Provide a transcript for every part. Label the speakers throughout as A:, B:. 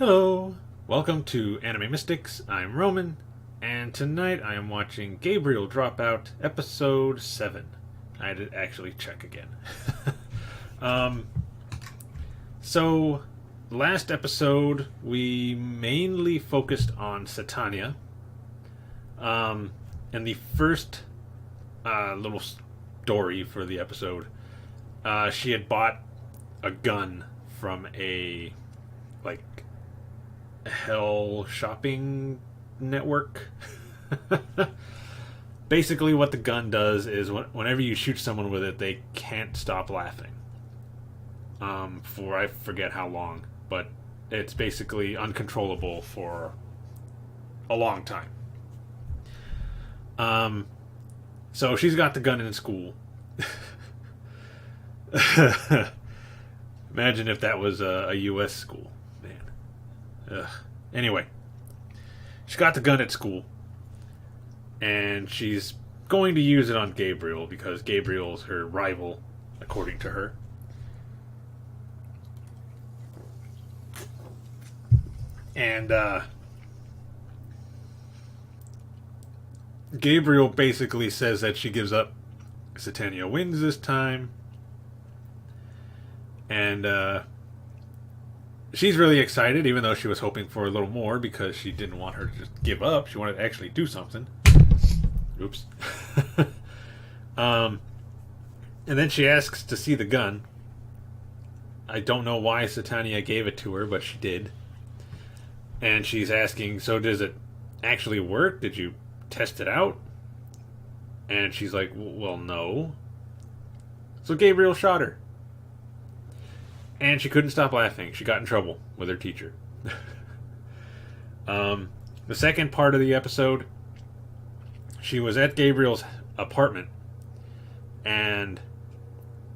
A: Hello, welcome to Anime Mystics. I'm Roman, and tonight I am watching Gabriel Dropout, episode 7. I had to actually check again. um, so, last episode we mainly focused on Satania. And the first little story for the episode, she had bought a gun from a like hell shopping network. Basically, what the gun does is whenever you shoot someone with it, they can't stop laughing. For I forget how long, but it's basically uncontrollable for a long time. So she's got the gun in school. Imagine if that was a U.S. school. Ugh. Anyway, she got the gun at school, and she's going to use it on Gabriel because Gabriel's her rival, according to her. And Gabriel basically says that she gives up. Satania wins this time, and she's really excited, even though she was hoping for a little more because she didn't want her to just give up. She wanted to actually do something. Oops. And then she asks to see the gun. I don't know why Satania gave it to her, but she did. And she's asking, so does it actually work? Did you test it out? And she's like, well, no. So Gabriel shot her. And she couldn't stop laughing. She got in trouble with her teacher. The second part of the episode, she was at Gabriel's apartment, and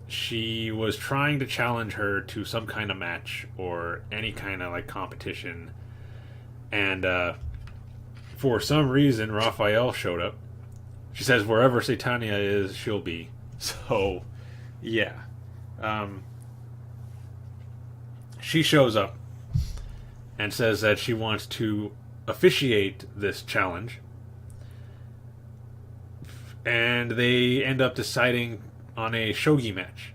A: she was trying to challenge her to some kind of match or any kind of like competition. And for some reason, Raphael showed up. She says wherever Satania is, she'll be. So, yeah. She shows up and says that she wants to officiate this challenge. And they end up deciding on a shogi match.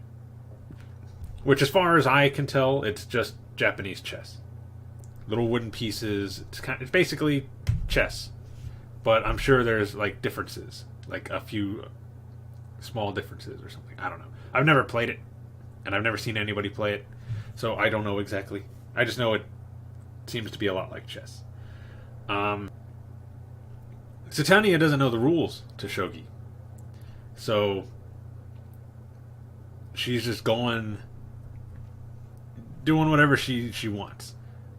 A: Which, as far as I can tell, it's just Japanese chess. Little wooden pieces. It's basically chess. But I'm sure there's like differences. Like a few small differences or something. I don't know. I've never played it. And I've never seen anybody play it. So I don't know exactly. I just know it seems to be a lot like chess. Satania doesn't know the rules to shogi. So she's just doing whatever she wants.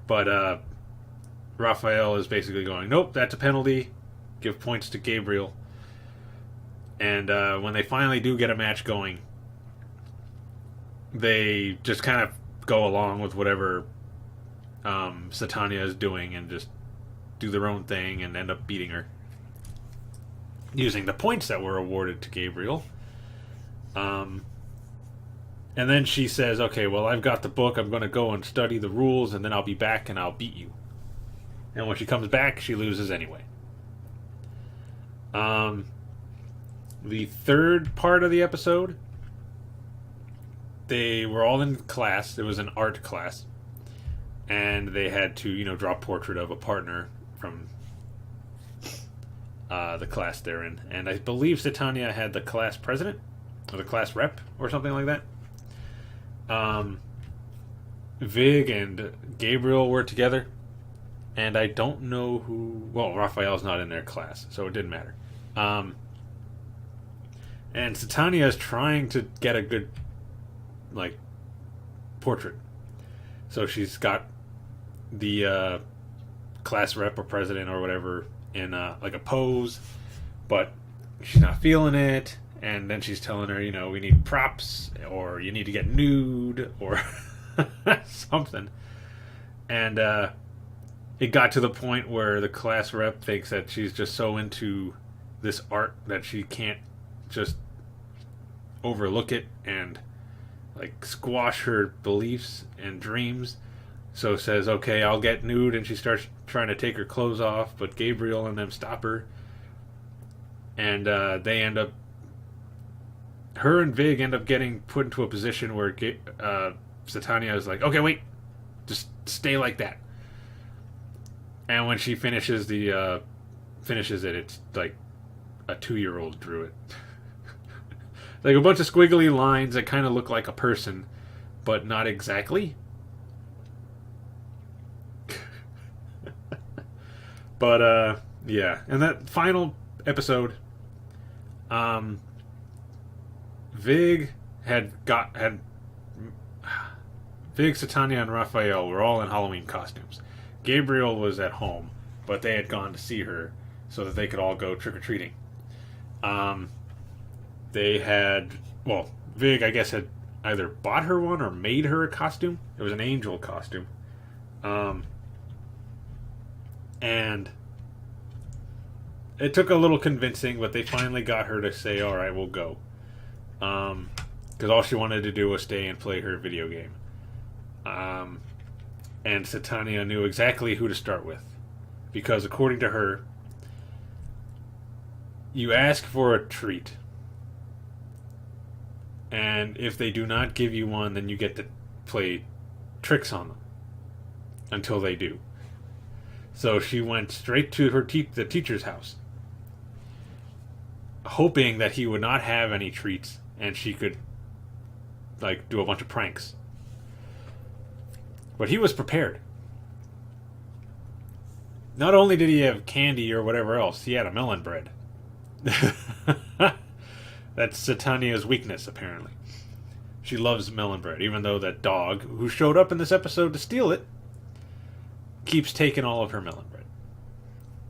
A: But Raphael is basically going, nope, that's a penalty. Give points to Gabriel. And when they finally do get a match going, they just kind of go along with whatever Satania is doing and just do their own thing and end up beating her using the points that were awarded to Gabriel. And then she says, okay, well, I've got the book. I'm going to go and study the rules, and then I'll be back and I'll beat you. And when she comes back, she loses anyway. The third part of the episode, they were all in class. It was an art class. And they had to, draw a portrait of a partner from the class they're in. And I believe Satania had the class president, or the class rep, or something like that. Vig and Gabriel were together. And I don't know who... Well, Raphael's not in their class, so it didn't matter. And Satania is trying to get a good portrait. So she's got the class rep or president or whatever in a pose, but she's not feeling it. And then she's telling her, we need props, or you need to get nude, or something. And it got to the point where the class rep thinks that she's just so into this art that she can't just overlook it and squash her beliefs and dreams So says, okay, I'll get nude, and she starts trying to take her clothes off, but Gabriel and them stop her. And they end up, her and Vig end up getting put into a position where Satania is like, okay, wait, just stay like that. And when she finishes finishes it, it's like a 2-year-old drew it. Like a bunch of squiggly lines that kind of look like a person, but not exactly. But yeah, and that final episode, Vig Vig, Satania, and Raphael were all in Halloween costumes. Gabriel was at home, but they had gone to see her so that they could all go trick or treating. They had, well, Vig, I guess, had either bought her one or made her a costume. It was an angel costume. And it took a little convincing, but they finally got her to say, all right, we'll go. Because all she wanted to do was stay and play her video game. And Satania knew exactly who to start with. Because according to her, you ask for a treat. And if they do not give you one, then you get to play tricks on them. Until they do. So she went straight to the teacher's house, hoping that he would not have any treats and she could like do a bunch of pranks. But he was prepared. Not only did he have candy or whatever else, he had a melon bread. That's Satania's weakness, apparently. She loves melon bread, even though that dog, who showed up in this episode to steal it, keeps taking all of her melon bread.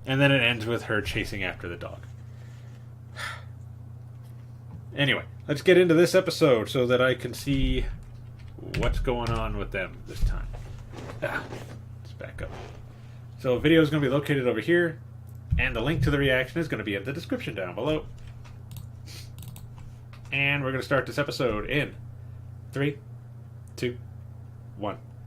A: And then it ends with her chasing after the dog. Anyway, let's get into this episode so that I can see what's going on with them this time. Let's back up. So the video is going to be located over here, and the link to the reaction is going to be in the description down below. And we're going to start this episode in 3, 2, 1.